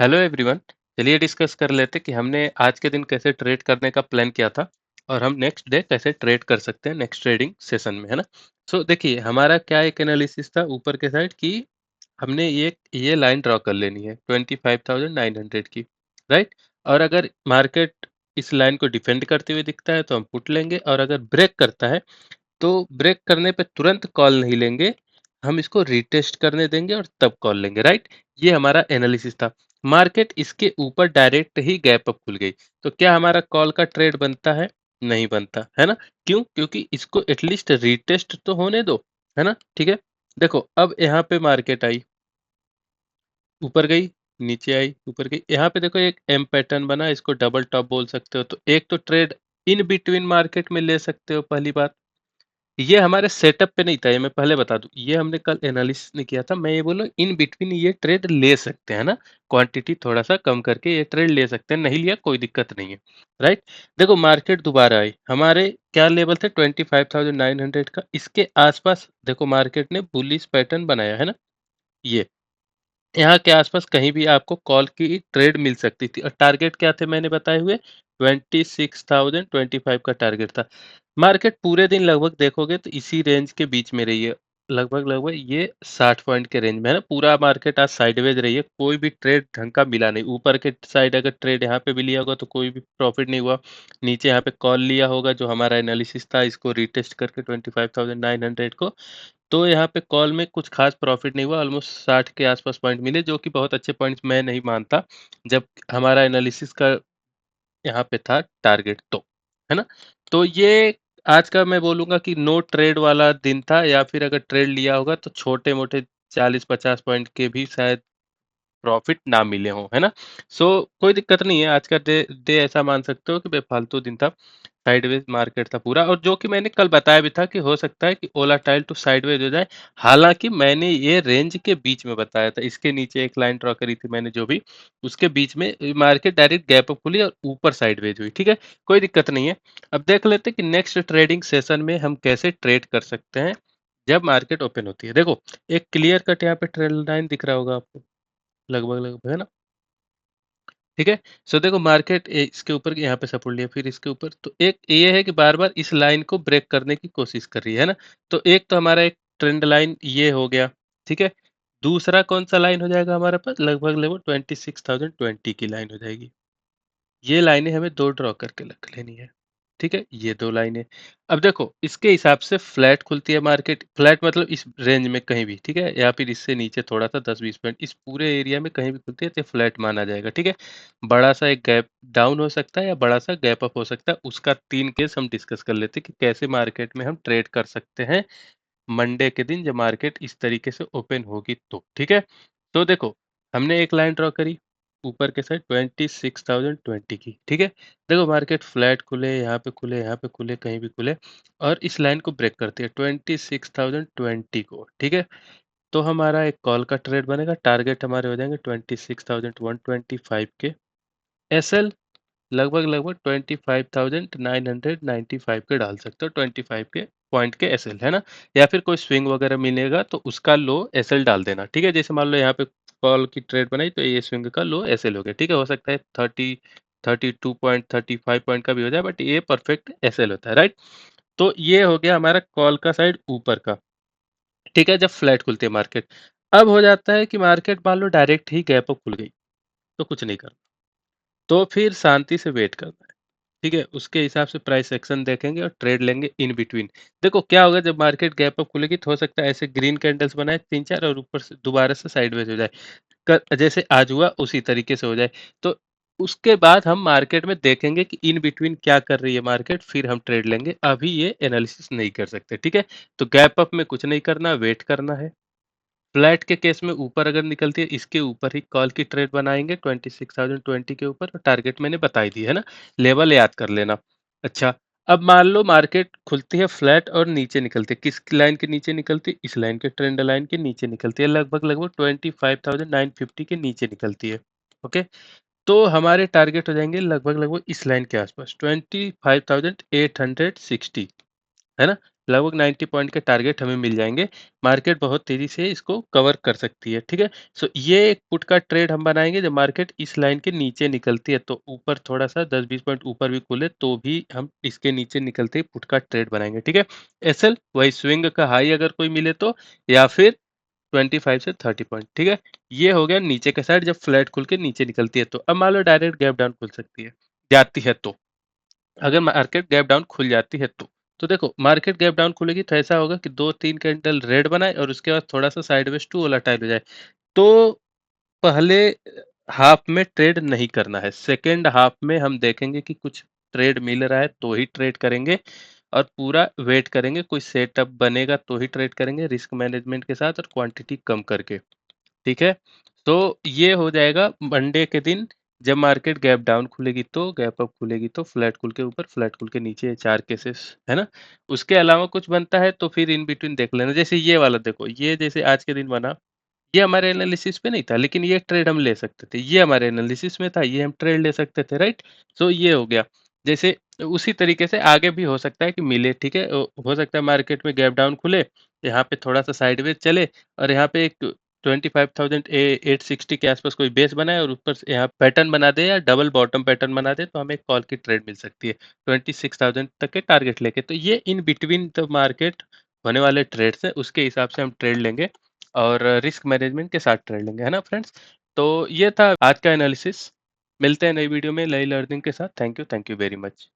Hello everyone. चलिए discuss कर लेते कि हमने आज के दिन कैसे ट्रेड करने का प्लान किया था और हम नेक्स्ट डे कैसे ट्रेड कर सकते हैं नेक्स्ट ट्रेडिंग सेशन में, है ना। देखिए हमारा क्या एक एनालिसिस था ऊपर के साइड की। हमने ये लाइन ड्रॉ कर लेनी है 25,900 की, राइट। और अगर मार्केट इस लाइन को डिफेंड करते हुए दिखता है तो हम पुट लेंगे, और अगर ब्रेक करता है तो ब्रेक करने पे तुरंत कॉल नहीं लेंगे, हम इसको रीटेस्ट करने देंगे और तब कॉल लेंगे, राइट। ये हमारा एनालिसिस था। मार्केट इसके ऊपर डायरेक्ट ही गैप अप खुल गई, तो क्या हमारा कॉल का ट्रेड बनता है? नहीं बनता है ना। क्यों? क्योंकि इसको एटलीस्ट रीटेस्ट तो होने दो, है ना। ठीक है, देखो अब यहाँ पे मार्केट आई, ऊपर गई, नीचे आई, ऊपर गई, यहाँ पे देखो एक एम पैटर्न बना, इसको डबल टॉप बोल सकते हो। तो एक तो ट्रेड इन बिटवीन मार्केट में ले सकते हो, पहली बात। ये हमारे सेटअप पे नहीं था, ये मैं पहले बता दूं, ये हमने कल एनालिसिस नहीं किया था। मैं ये बोलूं इन बिटवीन ये ट्रेड ले सकते हैं ना, क्वांटिटी थोड़ा सा कम करके ये ट्रेड ले सकते हैं, नहीं लिया कोई दिक्कत नहीं है, राइट। देखो मार्केट दोबारा आई, हमारे क्या लेवल थे 25,900 का, इसके आसपास देखो मार्केट ने बुलिश पैटर्न बनाया है ना। ये यहाँ के आसपास कहीं भी आपको कॉल की ट्रेड मिल सकती थी, और टारगेट क्या थे मैंने बताए हुए, 26,025 का टारगेट था। मार्केट पूरे दिन लगभग देखोगे तो इसी रेंज के बीच में रही है, लगभग लगभग ये 60 पॉइंट के रेंज में, है ना। पूरा मार्केट आज साइडवेज रही है, कोई भी ट्रेड ढंग का मिला नहीं। ऊपर के साइड अगर ट्रेड यहाँ पे भी लिया होगा तो कोई भी प्रॉफिट नहीं हुआ। नीचे यहाँ पे कॉल लिया होगा, जो हमारा एनालिसिस था, इसको रिटेस्ट करके 25,900 को, तो यहाँ पे कॉल में कुछ खास प्रॉफिट नहीं हुआ। ऑलमोस्ट 60 के आसपास पॉइंट मिले, जो कि बहुत अच्छे पॉइंट्स मैं नहीं मानता, जब हमारा एनालिसिस का यहाँ पे था टारगेट, तो है ना। तो ये आज का मैं बोलूंगा कि नो ट्रेड वाला दिन था, या फिर अगर ट्रेड लिया होगा तो छोटे मोटे 40-50 पॉइंट के भी शायद प्रॉफिट ना मिले हों, है ना। कोई दिक्कत नहीं है, आज का डे डे ऐसा मान सकते हो कि बेफालतू दिन था, साइडवेज मार्केट था पूरा। और जो कि मैंने कल बताया भी था कि हो सकता है कि वोलेटाइल टू साइडवेज हो जाए। हालांकि मैंने ये रेंज के बीच में बताया था, इसके नीचे एक लाइन ड्रॉ करी थी मैंने, जो भी उसके बीच में मार्केट डायरेक्ट गैप अप खुली और ऊपर साइडवेज हुई, ठीक है। कोई दिक्कत नहीं है। अब देख लेते हैं कि नेक्स्ट ट्रेडिंग सेशन में हम कैसे ट्रेड कर सकते हैं जब मार्केट ओपन होती है। देखो एक क्लियर कट यहाँ पे ट्रेंड लाइन दिख रहा होगा आपको, लगभग लगभग, है ना। ठीक है। देखो मार्केट इसके ऊपर यहाँ पे सपोर्ट लिया, फिर इसके ऊपर, तो एक ये है कि बार बार इस लाइन को ब्रेक करने की कोशिश कर रही है ना। तो एक तो हमारा एक ट्रेंड लाइन ये हो गया, ठीक है। दूसरा कौन सा लाइन हो जाएगा हमारे पास, लगभग लगभग 26,020 की लाइन हो जाएगी। ये लाइनें हमें दो ड्रॉ करके रख लेनी है, ठीक है, ये दो लाइनें। अब देखो इसके हिसाब से फ्लैट खुलती है मार्केट, फ्लैट मतलब इस रेंज में कहीं भी, ठीक है, या फिर इससे नीचे थोड़ा सा 10-20 पॉइंट इस पूरे एरिया में कहीं भी खुलती है तो फ्लैट माना जाएगा, ठीक है। बड़ा सा एक गैप डाउन हो सकता है या बड़ा सा गैप अप हो सकता है, उसका 3 केस हम डिस्कस कर लेते हैं कि कैसे मार्केट में हम ट्रेड कर सकते हैं मंडे के दिन जब मार्केट इस तरीके से ओपन होगी तो, ठीक है। तो देखो हमने एक लाइन ड्रॉ करी ऊपर के साइड 26,020 की, ठीक है। देखो मार्केट फ्लैट खुले, यहाँ पे खुले, यहाँ पे खुले, कहीं भी खुले, और इस लाइन को ब्रेक करती है 26,020 को, ठीक है। तो हमारा एक कॉल का ट्रेड बनेगा, टारगेट हमारे हो जाएंगे 26,125 के। एसएल लगभग लगभग 25,995 के डाल सकते हो, 25 के पॉइंट के एसएल, है ना। या फिर कोई स्विंग वगैरह मिलेगा तो उसका लो एसएल डाल देना, ठीक है। जैसे मान लो यहाँ पे कॉल की ट्रेड बनाई तो ये स्विंग का लो एसएल हो गया, ठीक है। हो सकता है 32 पॉइंट 35 पॉइंट का भी हो जाए, बट ये परफेक्ट एसएल होता है, राइट। तो ये हो गया हमारा कॉल का साइड ऊपर का, ठीक है, जब फ्लैट खुलती है मार्केट। अब हो जाता है कि मार्केट मान लो डायरेक्ट ही गैप अप खुल गई, तो कुछ नहीं करना, तो फिर शांति से वेट करना है, ठीक है। उसके हिसाब से प्राइस एक्शन देखेंगे और ट्रेड लेंगे इन बिटवीन। देखो क्या होगा जब मार्केट गैप अप खुलेगी तो हो सकता है ऐसे ग्रीन कैंडल्स बनाए 3-4 और ऊपर से दोबारा से साइडवेज हो जाए, जैसे आज हुआ उसी तरीके से हो जाए। तो उसके बाद हम मार्केट में देखेंगे कि इन बिटवीन क्या कर रही है मार्केट, फिर हम ट्रेड लेंगे। अभी ये एनालिसिस नहीं कर सकते, ठीक है। तो गैप अप में कुछ नहीं करना, वेट करना है। फ्लैट के केस में ऊपर अगर निकलती है इसके ऊपर ही कॉल की ट्रेड बनाएंगे 26,020 के ऊपर, और टारगेट मैंने बताई दी है ना, लेवल याद कर लेना। अच्छा, अब मान लो मार्केट खुलती है फ्लैट और नीचे निकलती है, किस लाइन के नीचे निकलती है, इस लाइन के ट्रेंड लाइन के नीचे निकलती है, लगभग लगभग 25,950 के नीचे निकलती है, ओके। तो हमारे टारगेट हो जाएंगे लगभग लगभग इस लाइन के आसपास 25,860, है ना, लगभग 90 पॉइंट के टारगेट हमें मिल जाएँगे। मार्केट बहुत तेज़ी से इसको कवर कर सकती है, ठीक है? सो ये एक पुट का ट्रेड हम बनाएँगे जब मार्केट इस लाइन के नीचे निकलती है, तो ऊपर थोड़ा-सा 10-20 पॉइंट ऊपर भी खुले तो भी हम इसके नीचे निकलते ही पुट का ट्रेड बनाएँगे, ठीक है? एसएल वही स्विंग का हाई अगर कोई मिले तो, या फिर 25 से 30 पॉइंट, ठीक है? ये हो गया नीचे के साइड जब फ्लैट खुल के नीचे निकलती है तो। अब मान लो डायरेक्ट गैप डाउन खुल सकती है, जाती है तो। अगर मार्केट गैप डाउन खुल जाती है तो। तो देखो मार्केट गैप डाउन खुलेगी तो ऐसा होगा कि 2-3 कैंडल रेड बनाए और उसके बाद थोड़ा-सा साइडवेज टू वोलेटाइल हो जाए। तो पहले हाफ में ट्रेड नहीं करना है। सेकंड हाफ में हम देखेंगे कि कुछ ट्रेड मिल रहा है तो ही ट्रेड करेंगे और पूरा वेट करेंगे, कोई सेटअप बनेगा तो ही ट्रेड करेंगे रिस्क मैनेजमेंट के साथ और क्वांटिटी कम करके। ठीक है? तो ये हो जाएगा मंडे के दिन जब मार्केट गैप डाउन खुलेगी तो, गैप अप खुलेगी तो, फ्लैट खुल के ऊपर, फ्लैट खुल के नीचे, ये 4 केसेस, है ना? उसके अलावा कुछ बनता है तो फिर इन बिटवीन देख लेना। जैसे ये वाला देखो, ये जैसे आज के दिन बना, ये हमारे एनालिसिस पे नहीं था, लेकिन ये ट्रेड हम ले सकते थे। ये हमारे एनालिसिस में था, ये हम ट्रेड ले सकते थे, राइट? सो ये हो गया। जैसे उसी तरीके से आगे भी हो सकता है कि मिले, ठीक है? हो सकता है मार्केट में गैप डाउन खुले, यहाँ पे थोड़ा-सा साइडवेज चले और यहाँ पे एक 25,000 860 के आसपास कोई बेस बनाए और ऊपर से यहाँ पैटर्न बना दे या डबल बॉटम पैटर्न बना दे, तो हमें कॉल की ट्रेड मिल सकती है 26,000 तक के टारगेट लेके। तो ये इन बिटवीन द मार्केट होने वाले ट्रेड्स हैं, उसके हिसाब से हम ट्रेड लेंगे और रिस्क मैनेजमेंट के साथ ट्रेड लेंगे, है ना फ्रेंड्स? तो ये था आज का एनालिसिस। मिलते हैं नई वीडियो में नई लर्निंग के साथ। Thank you very much.